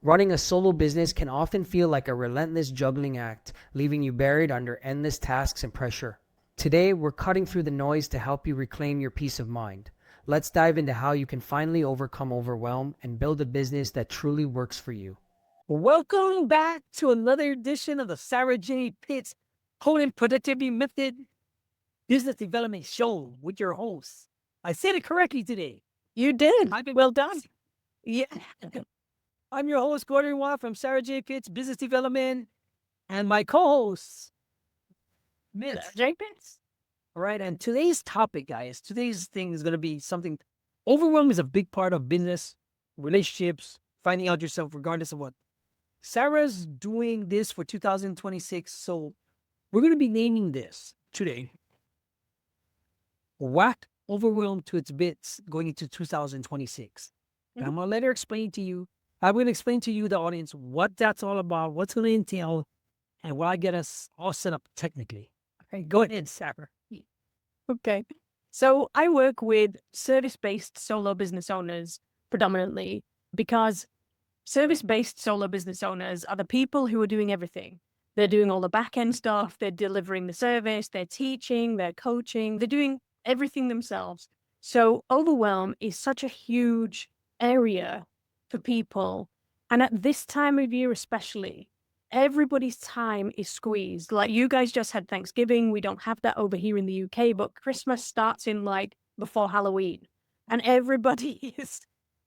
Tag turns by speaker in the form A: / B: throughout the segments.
A: Running a solo business can often feel like a relentless juggling act, leaving you buried under endless tasks and pressure. Today, we're cutting through the noise to help you reclaim your peace of mind. Let's dive into how you can finally overcome overwhelm and build a business that truly works for you.
B: Welcome back to another edition of the Sarah J. Pitts Holding Productivity Method Business Development Show with your host. I said it correctly today.
C: You did. Well done.
B: Yeah. I'm your host, Gordon Watt from Sarah J. Pitts Business Development, and my co-host, Miss
C: J. Pitts.
B: All right, and today's topic, guys, today's thing is going to be something. Overwhelm is a big part of business, relationships, finding out yourself, regardless of what. Sarah's doing this for 2026, so we're going to be naming this today Whack Overwhelm to its bits going into 2026. And I'm going to let her explain to you. I'm going to explain to you, the audience, what that's all about, what's going to entail, and why get us all set up technically. Okay, go ahead, Sarah.
C: Okay. So I work with service-based solo business owners predominantly because service-based solo business owners are the people who are doing everything. They're doing all the back-end stuff. They're delivering the service. They're teaching. They're coaching. They're doing everything themselves. So overwhelm is such a huge area for people. And at this time of year especially, everybody's time is squeezed. Like you guys just had Thanksgiving. We don't have that over here in the UK, but Christmas starts in like before Halloween. And everybody is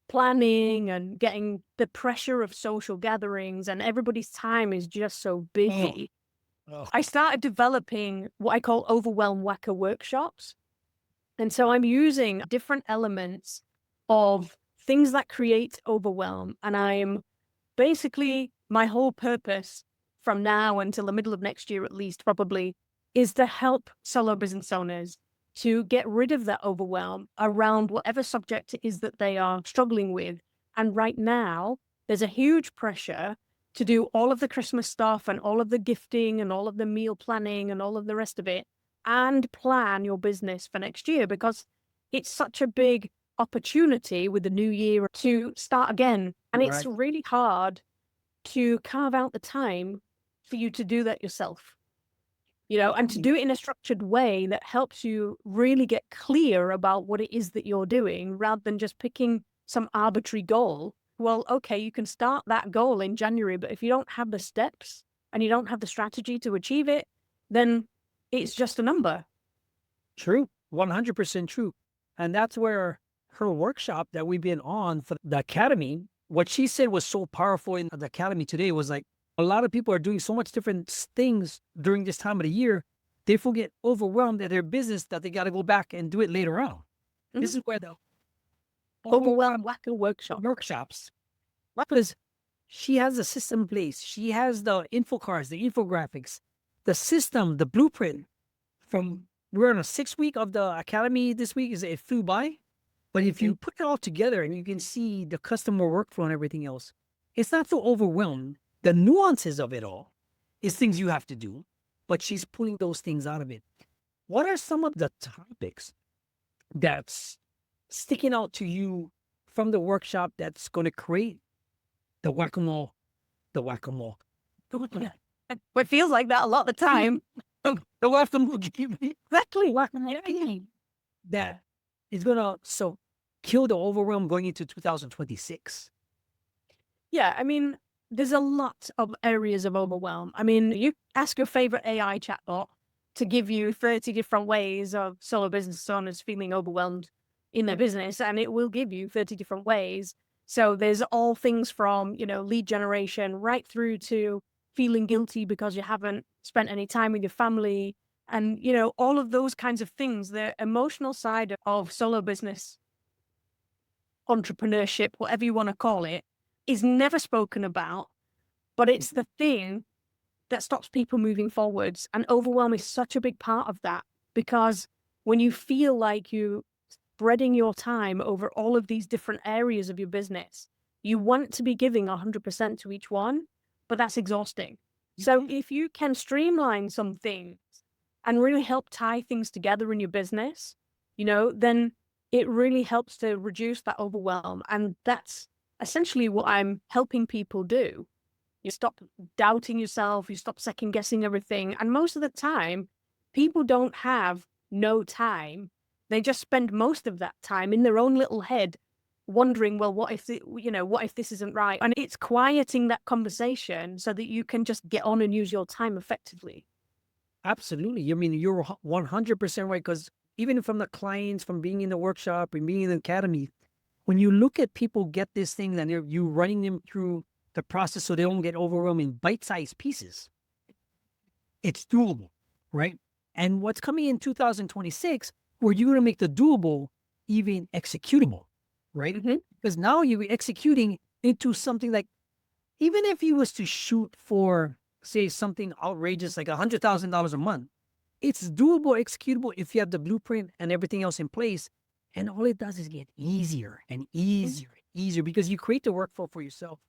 C: planning and getting the pressure of social gatherings, and everybody's time is just so busy. I started developing what I call Overwhelm Wacker Workshops. And so I'm using different elements of things that create overwhelm. And I'm basically, my whole purpose from now until the middle of next year, at least probably, is to help solo business owners to get rid of that overwhelm around whatever subject it is that they are struggling with. And right now, there's a huge pressure to do all of the Christmas stuff and all of the gifting and all of the meal planning and all of the rest of it, and plan your business for next year, because it's such a big opportunity with the new year to start again. And it's really hard to carve out the time for you to do that yourself, and to do it in a structured way that helps you really get clear about what it is that you're doing, rather than just picking some arbitrary goal. Well, okay, you can start that goal in January, but if you don't have the steps and you don't have the strategy to achieve it, then it's just a number.
B: True. 100% true. And that's where her workshop that we've been on for the academy, what she said was so powerful in the academy today was like, a lot of people are doing so much different things during this time of the year, they forget overwhelmed at their business that they got to go back and do it later on. Mm-hmm. This is where the
C: Overwhelm Wacker
B: workshops, because she has the system in place. She has the info cards, the infographics, the system, the blueprint. We're on a 6-week of the academy this week. It flew by. But if you put it all together and you can see the customer workflow and everything else, it's not so overwhelmed. The nuances of it all is things you have to do, but she's pulling those things out of it. What are some of the topics that's sticking out to you from the workshop that's going to create the whack-a-mole?
C: It feels like that a lot of the time.
B: The whack-a-mole game.
C: Exactly.
B: Whack-a-mole game. That is going to kill the overwhelm going into 2026.
C: Yeah, I mean, there's a lot of areas of overwhelm. I mean, you ask your favorite AI chatbot to give you 30 different ways of solo business owners feeling overwhelmed in their business, and it will give you 30 different ways. So there's all things from, lead generation right through to feeling guilty because you haven't spent any time with your family, and, all of those kinds of things. The emotional side of solo business, entrepreneurship, whatever you want to call it, is never spoken about, but it's the thing that stops people moving forwards. And overwhelm is such a big part of that, because when you feel like you're spreading your time over all of these different areas of your business, you want to be giving 100% to each one, but that's exhausting. So if you can streamline some things and really help tie things together in your business, then it really helps to reduce that overwhelm. And that's essentially what I'm helping people do. You stop doubting yourself, you stop second guessing everything. And most of the time, people don't have no time. They just spend most of that time in their own little head wondering, well, what if, what if this isn't right? And it's quieting that conversation so that you can just get on and use your time effectively.
B: Absolutely. I mean, you're 100% right. Because even from the clients, from being in the workshop and being in the academy, when you look at people get this thing and you running them through the process so they don't get overwhelmed in bite-sized pieces, it's doable, right? And what's coming in 2026, where you're going to make the doable even executable, right?
C: Mhm.
B: Because now you're executing into something like, even if you was to shoot for, say, something outrageous like $100,000 a month, it's doable, executable if you have the blueprint and everything else in place. And all it does is get easier and easier and easier because you create the workflow for yourself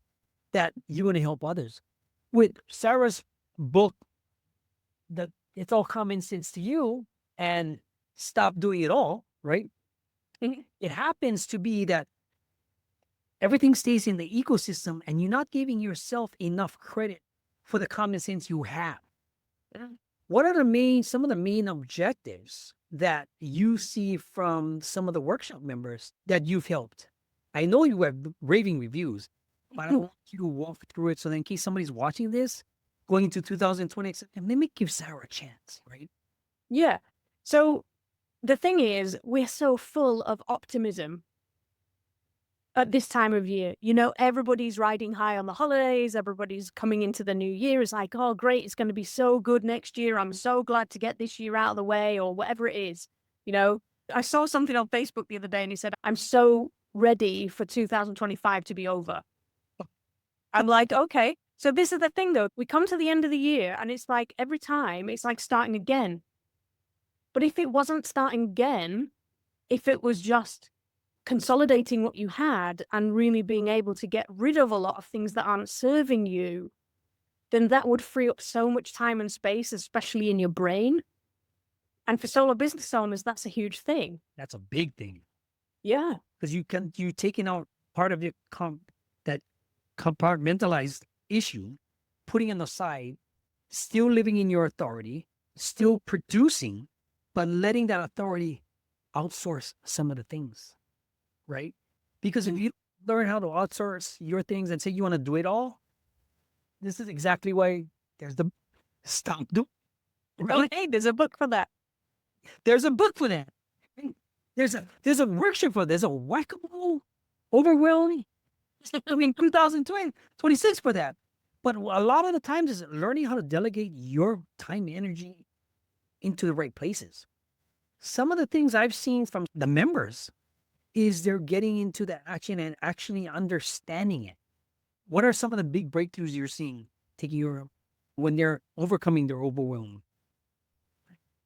B: that you're going to help others. With Sarah's book, that it's all common sense to you and stop doing it all, right?
C: Mhm.
B: It happens to be that everything stays in the ecosystem and you're not giving yourself enough credit for the common sense you have.
C: Yeah.
B: What are some of the main objectives that you see from some of the workshop members that you've helped? I know you have raving reviews, but I want you to walk through it so that in case somebody's watching this going into 2026, and let me give Sarah a chance, right?
C: Yeah. So the thing is, we're so full of optimism at this time of year. Everybody's riding high on the holidays. Everybody's coming into the new year. It's like, oh, great. It's going to be so good next year. I'm so glad to get this year out of the way, or whatever it is. I saw something on Facebook the other day and he said, I'm so ready for 2025 to be over. I'm like, okay. So this is the thing though. We come to the end of the year and it's like every time it's like starting again. But if it wasn't starting again, if it was just consolidating what you had and really being able to get rid of a lot of things that aren't serving you, then that would free up so much time and space, especially in your brain. And for solo business owners, that's a huge thing.
B: That's a big thing
C: Yeah.
B: because you taking out part of your that compartmentalized issue, putting it aside, still living in your authority, still producing, but letting that authority outsource some of the things, right? Because if you learn how to outsource your things and say you want to do it all, this is exactly why there's the stop do.
C: Oh, hey, there's a book for that.
B: There's a book for that. There's a workshop for there's a whackable, overwhelming. I mean, 2026 for that. But a lot of the times is learning how to delegate your time, energy into the right places. Some of the things I've seen from the members is they're getting into the action and actually understanding it. What are some of the big breakthroughs you're seeing when they're overcoming their overwhelm?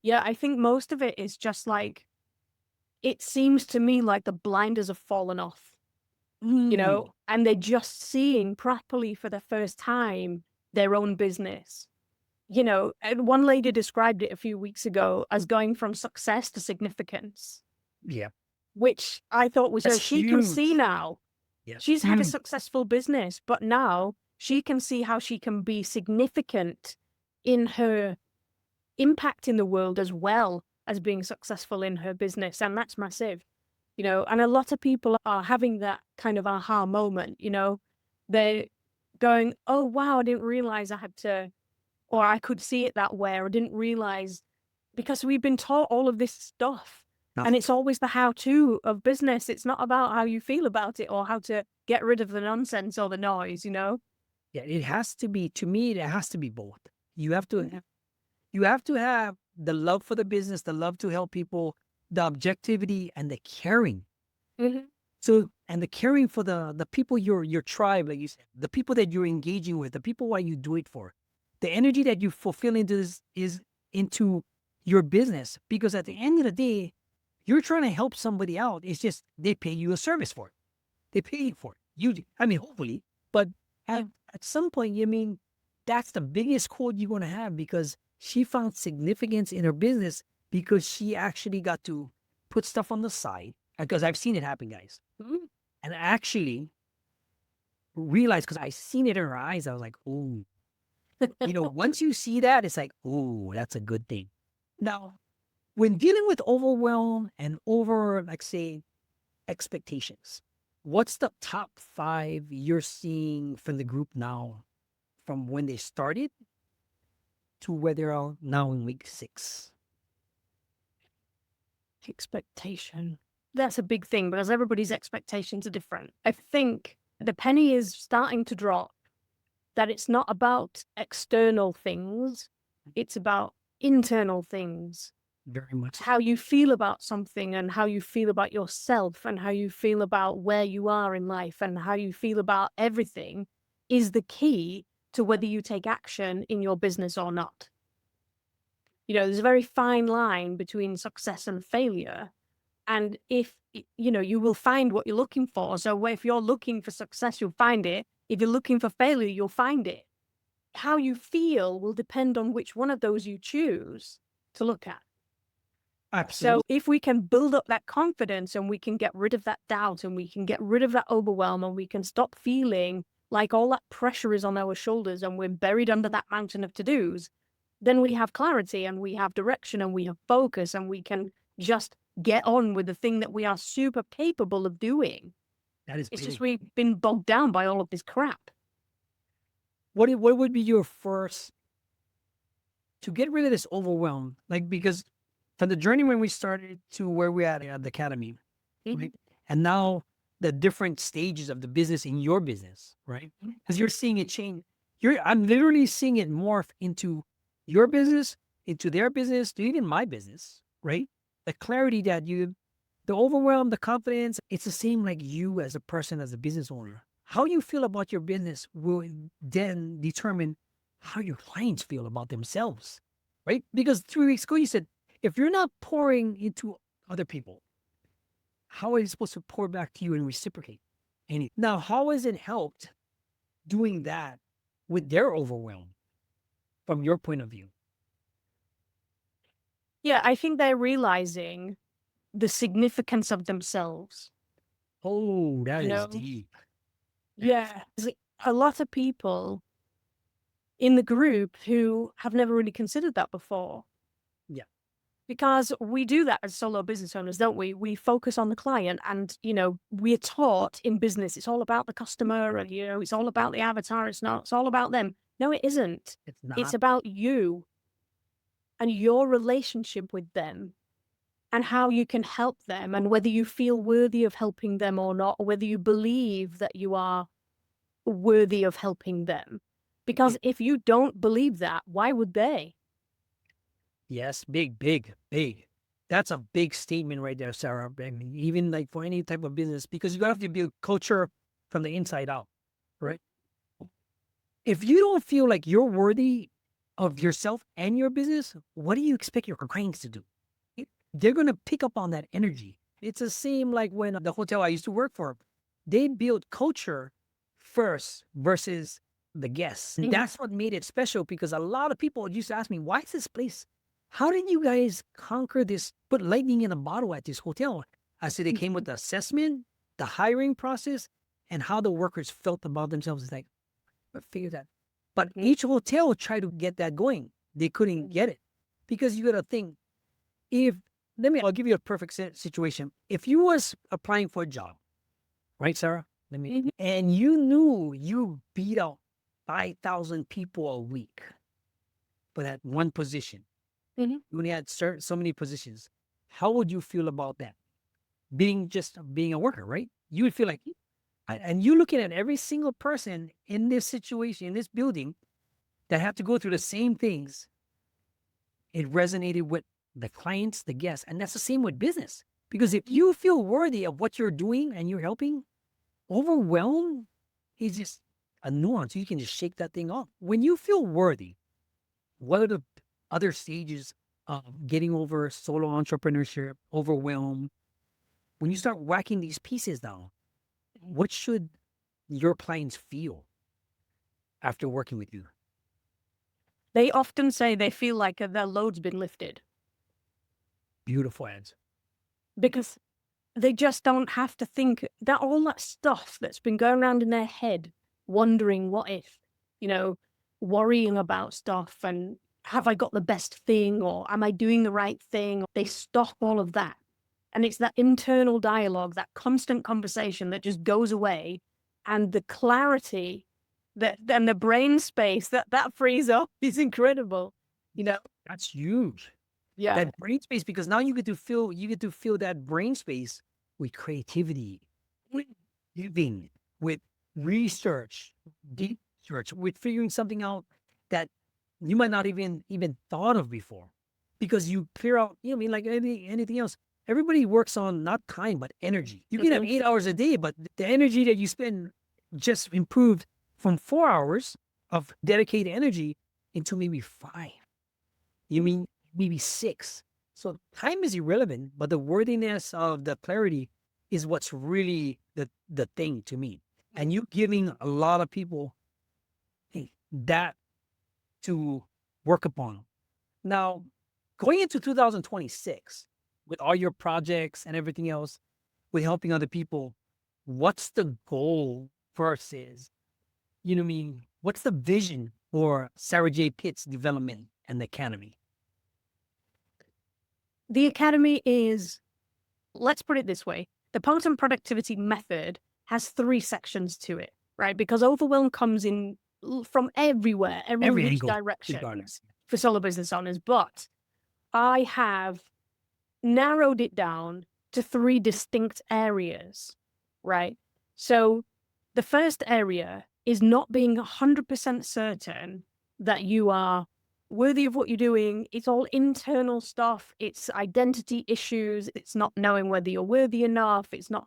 C: Yeah, I think most of it is just like, it seems to me like the blinders have fallen off, and they're just seeing properly for the first time their own business. And one lady described it a few weeks ago as going from success to significance,
B: Yeah.
C: which I thought was, so
B: That's
C: she can see
B: huge.
C: now.
B: Yeah.
C: She's had a successful business, but now she can see how she can be significant in her impact in the world as well as being successful in her business. And that's massive, and a lot of people are having that kind of aha moment, they're going, oh, wow, I didn't realize I had to, or I could see it that way, or I didn't realize, because we've been taught all of this stuff.
B: No.
C: And it's always the how-to of business. It's not about how you feel about it or how to get rid of the nonsense or the noise,
B: Yeah, it has to be, to me, it has to be both. You have to have the love for the business, the love to help people, the objectivity and the caring.
C: Mhm.
B: So, and the caring for the people, your tribe, like you said, the people that you're engaging with, the people why you do it for, the energy that you fulfill into this is into your business. Because at the end of the day, you're trying to help somebody out. It's just they pay you a service for it. They pay you for it. I mean, hopefully, but at some point, that's the biggest quote you're going to have because she found significance in her business because she actually got to put stuff on the side. Because I've seen it happen, guys.
C: Mhm.
B: And actually realized, because I seen it in her eyes, I was like, ooh, once you see that, it's like, ooh, that's a good thing. Now, when dealing with overwhelm and over, like, say, expectations, what's the top 5 you're seeing from the group now, from when they started to where they are now in week 6?
C: Expectation. That's a big thing because everybody's expectations are different. I think the penny is starting to drop that it's not about external things, it's about internal things.
B: Very much.
C: How you feel about something and how you feel about yourself and how you feel about where you are in life and how you feel about everything is the key to whether you take action in your business or not. There's a very fine line between success and failure. And if, you will find what you're looking for. So if you're looking for success, you'll find it. If you're looking for failure, you'll find it. How you feel will depend on which one of those you choose to look at.
B: Absolutely.
C: So if we can build up that confidence and we can get rid of that doubt and we can get rid of that overwhelm and we can stop feeling like all that pressure is on our shoulders and we're buried under that mountain of to-dos, then we have clarity and we have direction and we have focus and we can just get on with the thing that we are super capable of doing.
B: That is
C: It's
B: big.
C: just we've been bogged down by all of this crap.
B: What would be your first to get rid of this overwhelm? Like, because from the journey when we started to where we're at the academy, right? And now the different stages of the business in your business, right? Because you're seeing it change. I'm literally seeing it morph into your business, into their business, to even my business, right? The clarity that the overwhelm, the confidence, it's the same like you as a person, as a business owner. How you feel about your business will then determine how your clients feel about themselves, right? Because 3 weeks ago, you said, if you're not pouring into other people, how are you supposed to pour back to you and reciprocate? Now, how has it helped doing that with their overwhelm from your point of view?
C: Yeah, I think they're realizing the significance of themselves.
B: Oh, that
C: You
B: is
C: know?
B: deep.
C: Yeah. There's like a lot of people in the group who have never really considered that before.
B: Yeah.
C: Because we do that as solo business owners, don't we? We focus on the client and, we're taught in business, it's all about the customer and, it's all about the avatar. It's all about them. No, it isn't.
B: It's not.
C: It's about you and your relationship with them and how you can help them and whether you feel worthy of helping them or not, or whether you believe that you are worthy of helping them. Because if you don't believe that, why would they?
B: Yes, big, big, big. That's a big statement right there, Sarah. I mean, even like for any type of business, because you have to build culture from the inside out, right? If you don't feel like you're worthy of yourself and your business, what do you expect your clients to do? They're going to pick up on that energy. It's the same like when the hotel I used to work for, they built culture first versus the guests. And that's what made it special, because a lot of people used to ask me, why is this place? How did you guys conquer this, put lightning in a bottle at this hotel? I said it came with the assessment, the hiring process, and how the workers felt about themselves. It's like, figure that. But each hotel tried to get that going. They couldn't get it, because you got to think, I'll give you a perfect situation. If you was applying for a job, right, Sarah? And you knew you beat out 5,000 people a week for that one position. You only had so many positions. How would you feel about that? Being a worker, right? You would feel like, and you looking at every single person in this situation, in this building, that have to go through the same things. It resonated with the clients, the guests, and that's the same with business. Because if you feel worthy of what you're doing and you're helping, overwhelm is just a nuance. You can just shake that thing off. When you feel worthy, what are the other stages of getting over solo entrepreneurship, overwhelm? When you start whacking these pieces down, what should your clients feel after working with you?
C: They often say they feel like their load's been lifted.
B: Beautiful ads.
C: Because they just don't have to think that all that stuff that's been going around in their head wondering what if, you know, worrying about stuff and have I got the best thing or am I doing the right thing? They stop all of that. And it's that internal dialogue, that constant conversation that just goes away, and the clarity that and the brain space that frees up is incredible. You know?
B: That's huge.
C: Yeah.
B: That brain space, because now you get to fill that brain space with creativity, with giving, with research, deep research, with figuring something out that you might not even thought of before, because you clear out. You know, what I mean, like anything else, everybody works on not time but energy. You can have 8 hours a day, but the energy that you spend just improved from 4 hours of dedicated energy into maybe 5. You mean maybe 6. So time is irrelevant, but the worthiness of the clarity is what's really the thing to me. And you giving a lot of people that to work upon. Now, going into 2026, with all your projects and everything else, with helping other people, what's the goal versus, you know what I mean? What's the vision for Sarah J. Pitt's development and the academy?
C: The academy is, let's put it this way, the potent productivity method has 3 sections to it, right? Because overwhelm comes in from everywhere, every which
B: angle,
C: direction
B: regardless.
C: for solo business owners. But I have narrowed it down to 3 distinct areas, right? So the first area is not being 100% certain that you are worthy of what you're doing. It's all internal stuff. It's identity issues. It's not knowing whether you're worthy enough. It's not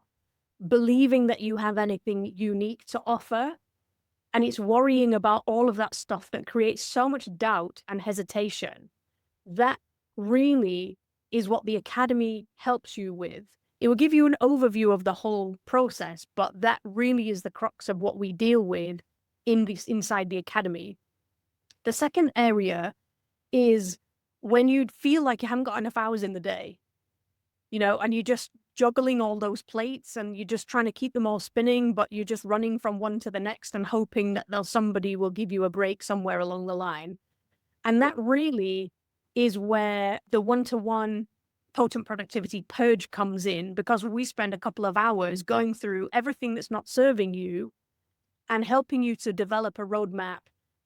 C: believing that you have anything unique to offer. And it's worrying about all of that stuff that creates so much doubt and hesitation. That really is what the academy helps you with. It will give you an overview of the whole process, but that really is the crux of what we deal with inside the academy. The second area is when you feel like you haven't got enough hours in the day, you know, and you're just juggling all those plates and you're just trying to keep them all spinning, but you're just running from one to the next and hoping that somebody will give you a break somewhere along the line. And that really is where the one-to-one potent productivity purge comes in, because we spend a couple of hours going through everything that's not serving you and helping you to develop a roadmap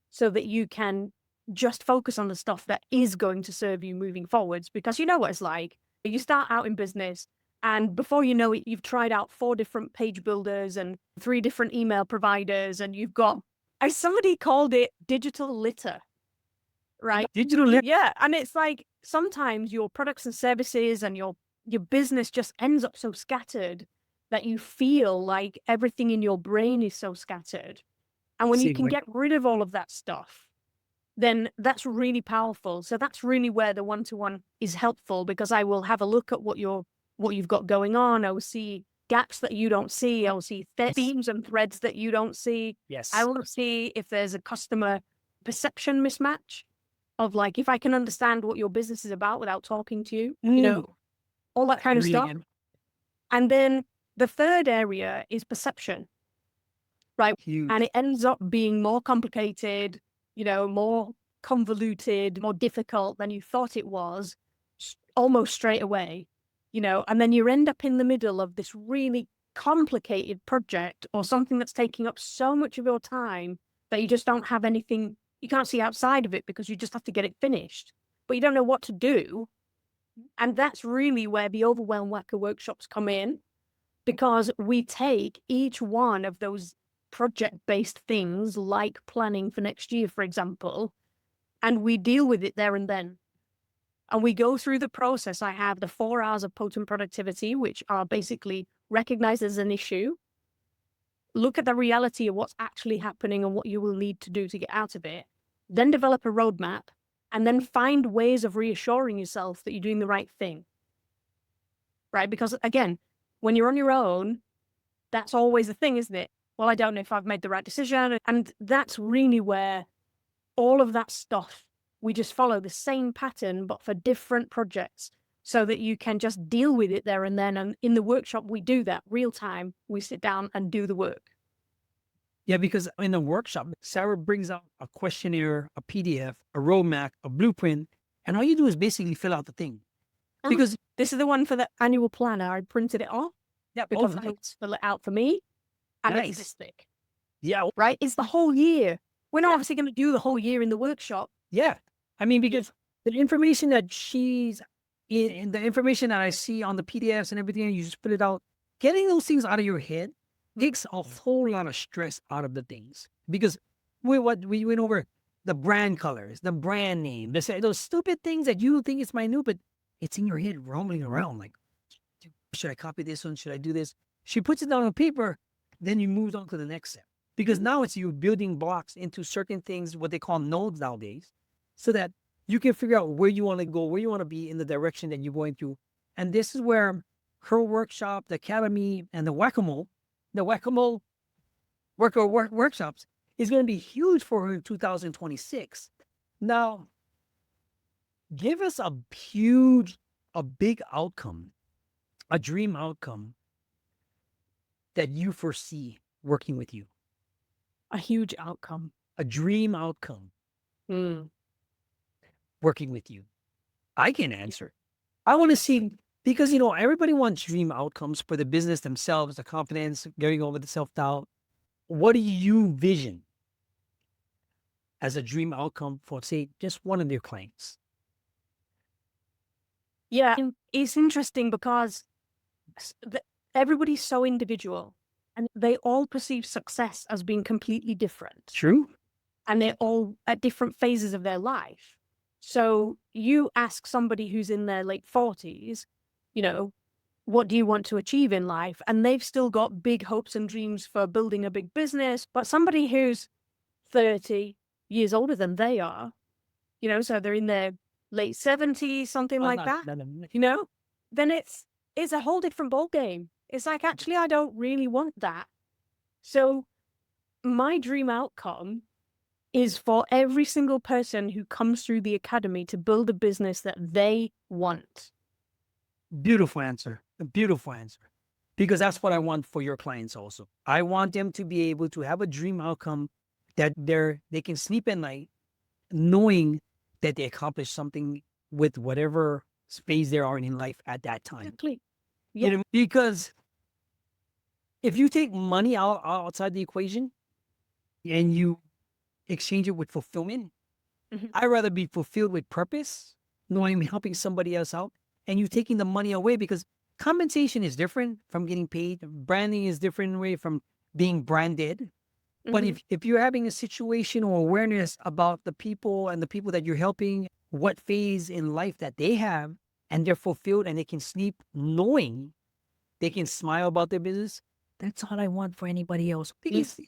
C: so that you can just focus on the stuff that is going to serve you moving forwards. Because you know what it's like. You start out in business and before you know it, you've tried out 4 different page builders and 3 different email providers, and you've got, as somebody called it, digital litter, right?
B: Digital litter.
C: Yeah. And it's like sometimes your products and services and your business just ends up so scattered that you feel like everything in your brain is so scattered. And when you can get rid of all of that stuff, then that's really powerful. So that's really where the one-to-one is helpful, because I will have a look at what you've got going on. I will see gaps that you don't see. I will see themes and threads that you don't see.
B: Yes.
C: I will see if there's a customer perception mismatch of, like, if I can understand what your business is about without talking to you, you know, all that kind of stuff. And then the third area is perception, right?
B: Huge.
C: And it ends up being more complicated, you know, more convoluted, more difficult than you thought it was almost straight away, you know, and then you end up in the middle of this really complicated project or something that's taking up so much of your time that you just don't have anything, you can't see outside of it because you just have to get it finished, but you don't know what to do. And that's really where the Overwhelm Wacker Workshops come in, because we take each one of those project-based things, like planning for next year, for example, and we deal with it there and then. And we go through the process. I have the 4 hours of potent productivity, which are basically recognized as an issue, look at the reality of what's actually happening and what you will need to do to get out of it, then develop a roadmap, and then find ways of reassuring yourself that you're doing the right thing. Right? Because again, when you're on your own, that's always the thing, isn't it? Well, I don't know if I've made the right decision. And that's really where all of that stuff, we just follow the same pattern, but for different projects, so that you can just deal with it there and then. And in the workshop, we do that real time. We sit down and do the work.
B: Yeah, because in the workshop, Sarah brings out a questionnaire, a PDF, a roadmap, a blueprint, and all you do is basically fill out the thing.
C: Oh,
B: Because
C: this is the one for the annual planner. I printed it off
B: yeah,
C: because I had to fill it out for me. And it's
B: nice.
C: this thick,
B: Yeah,
C: right? It's the whole year. We're not obviously going to do the whole year in the workshop.
B: yeah. I mean, because the information that she's in the information that I see on the PDFs and everything, you just put it out. Getting those things out of your head takes a whole lot of stress out of the things. Because we went over the brand colors, the brand name, those stupid things that you think is minute, but it's in your head roaming around. Like, should I copy this one? Should I do this? She puts it down on paper, then you move on to the next step. Because now it's you building blocks into certain things, what they call nodes nowadays, so that you can figure out where you want to go, where you want to be in the direction that you're going to. And this is where her workshop, the academy, and the whack-a-mole workshops is going to be huge for her in 2026. Now, give us a big outcome, a dream outcome that you foresee working with you,
C: A huge outcome.
B: a dream outcome
C: Mm.
B: working with you. I can answer. I want to see, because, everybody wants dream outcomes for the business themselves, the confidence, getting over the self-doubt. What do you vision as a dream outcome for, say, just one of your clients?
C: Yeah, and it's interesting because everybody's so individual and they all perceive success as being completely different.
B: True.
C: And they're all at different phases of their life. So you ask somebody who's in their late 40s, what do you want to achieve in life? And they've still got big hopes and dreams for building a big business. But somebody who's 30 years older than they are, so they're in their late 70s, something like that, then it's a whole different ballgame. It's like, actually, I don't really want that. So my dream outcome is for every single person who comes through the academy to build a business that they want.
B: Beautiful answer. A beautiful answer. Because that's what I want for your clients also. I want them to be able to have a dream outcome that they can sleep at night knowing that they accomplished something with whatever phase they are in life at that time.
C: Exactly.
B: Because if you take money outside the equation and you exchange it with fulfillment,
C: Mhm.
B: I'd rather be fulfilled with purpose, knowing I'm helping somebody else out, and you taking the money away, because compensation is different from getting paid. Branding is different way from being branded. But
C: Mhm.
B: if you're having a situation or awareness about the people and the people that you're helping, what phase in life that they have, and they're fulfilled and they can sleep knowing they can smile about their business, that's all I want for anybody else. Because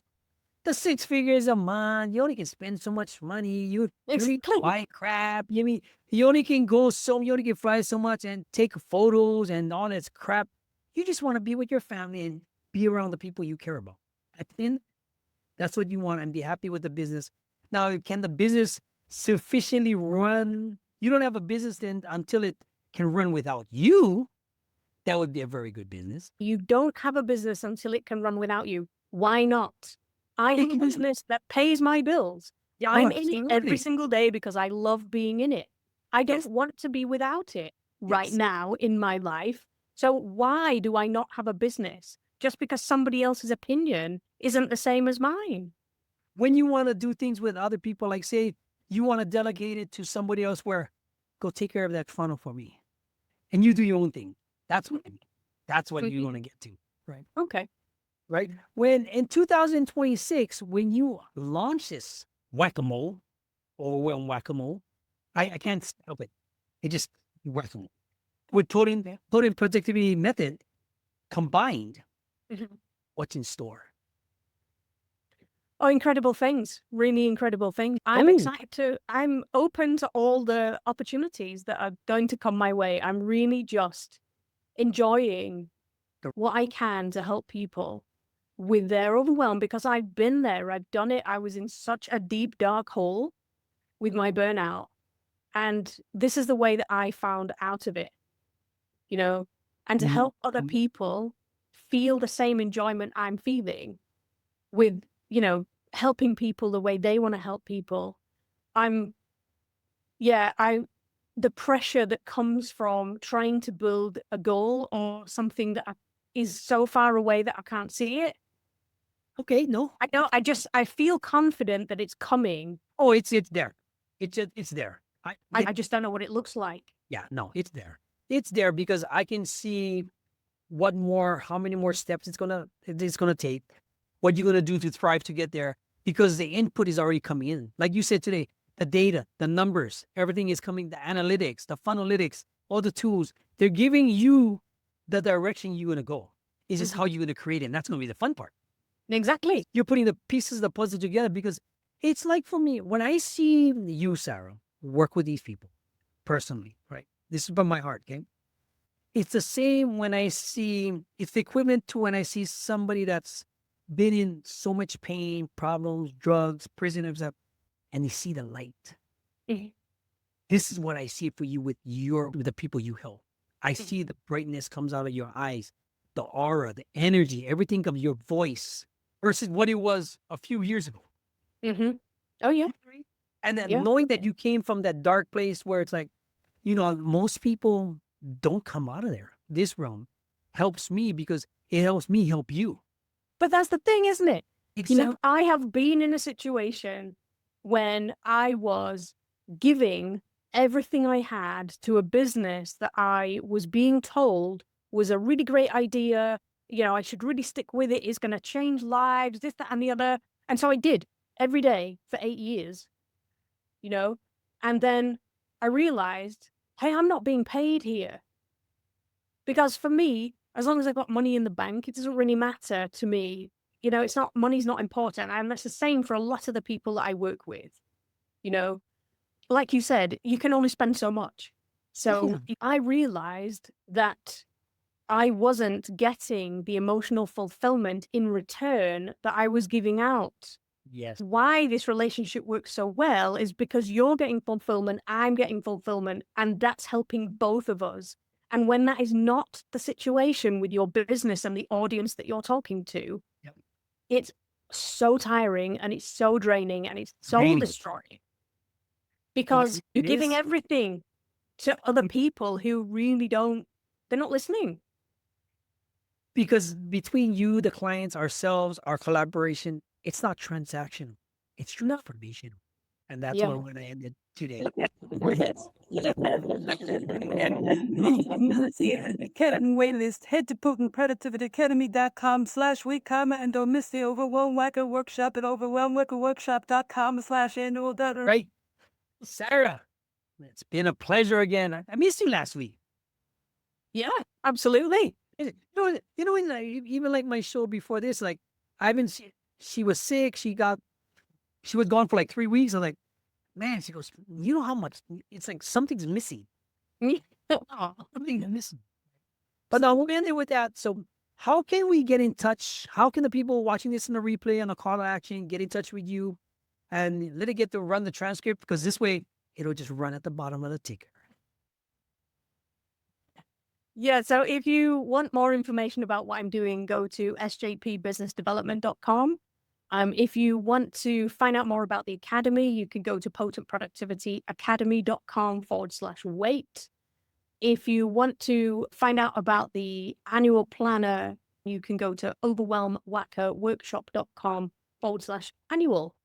B: the 6 figures a month, you only can spend so much money. You only buy crap. You only can you only can fly so much and take photos and all this crap. You just want to be with your family and be around the people you care about. At the end, that's what you want, and be happy with the business. Now, can the business sufficiently run? You don't have a business then until it can run without you. That would be a very good business.
C: You don't have a business until it can run without you. Why not? I have a business that pays my bills.
B: Yeah,
C: I'm in it every single day because I love being in it. I don't want to be without it right now in my life. So why do I not have a business? Just because somebody else's opinion isn't the same as mine.
B: When you want to do things with other people, like say you want to delegate it to somebody else, where go take care of that funnel for me, and you do your own thing. That's what I mean. That's what you want to get to, right?
C: Okay.
B: Right. When in 2026, when you launch this whack-a-mole, Overwhelm Wacker, I can't stop it. It just whack-a-mole with total productivity method combined.
C: Mhm.
B: What's in store?
C: Oh, incredible things. Really incredible things. I'm I'm open to all the opportunities that are going to come my way. I'm really just enjoying what I can to help people with their overwhelm, because I've been there. I've done it. I was in such a deep, dark hole with my burnout. And this is the way that I found out of it, and to help other people feel the same enjoyment I'm feeling with helping people the way they want to help people. The pressure that comes from trying to build a goal or something that is so far away that I can't see it.
B: Okay, no.
C: I know. I feel confident that it's coming.
B: Oh, it's there. It's there.
C: I just don't know what it looks like.
B: Yeah, no, it's there. It's there because I can see how many more steps it's gonna take, what you're gonna do to thrive to get there, because the input is already coming in. Like you said today, the data, the numbers, everything is coming, the analytics, the funnelytics, all the tools, they're giving you the direction you're gonna go. It's just how you're gonna create it, and that's gonna be the fun part.
C: Exactly.
B: You're putting the pieces of the puzzle together, because it's like, for me, when I see you, Sarah, work with these people personally, right? This is from my heart, okay? It's the same when it's the equivalent to when I see somebody that's been in so much pain, problems, drugs, prison, and they see the light.
C: Mhm.
B: This is what I see for you with the people you help. I see the brightness comes out of your eyes, the aura, the energy, everything of your voice versus what it was a few years ago.
C: Mm-hmm. Oh, yeah.
B: And then
C: Yeah.
B: knowing that you came from that dark place where it's like, most people don't come out of there. This realm helps me because it helps me help you.
C: But that's the thing, isn't it?
B: Exactly.
C: I have been in a situation when I was giving everything I had to a business that I was being told was a really great idea. I should really stick with it. It's going to change lives, this, that, and the other. And so I did every day for 8 years, and then I realized, hey, I'm not being paid here. Because for me, as long as I've got money in the bank, it doesn't really matter to me. Money's not important. And that's the same for a lot of the people that I work with. Like you said, you can only spend so much. So I realized that I wasn't getting the emotional fulfillment in return that I was giving out.
B: Yes.
C: Why this relationship works so well is because you're getting fulfillment, I'm getting fulfillment, and that's helping both of us. And when that is not the situation with your business and the audience that you're talking to, it's so tiring and it's so draining and it's soul destroying. Because you're giving everything to other people who really they're not listening.
B: Because between you, the clients, ourselves, our collaboration, it's not transactional. It's transformational. And that's what we're going to end it today.
D: Academy waitlist. Head to PotentProductivityAcademy.com/week, and don't miss the Overwhelm Wacker Workshop at overwhelmwackerworkshop.com/annual.
B: Right. Sarah, it's been a pleasure again. I missed you last week.
C: Yeah, absolutely.
B: Even like my show before this, like she was sick. She was gone for like 3 weeks. I'm like, man, she goes, you know how much, it's like something's missing. Something's missing. But now we'll end it with that. So how can we get in touch? How can the people watching this in the replay on a call to action get in touch with you and let it get to run the transcript? Because this way it'll just run at the bottom of the ticker.
C: Yeah, so if you want more information about what I'm doing, go to sjpbusinessdevelopment.com. If you want to find out more about the Academy, you can go to potentproductivityacademy.com/wait. If you want to find out about the annual planner, you can go to overwhelmwackerworkshop.com/annual.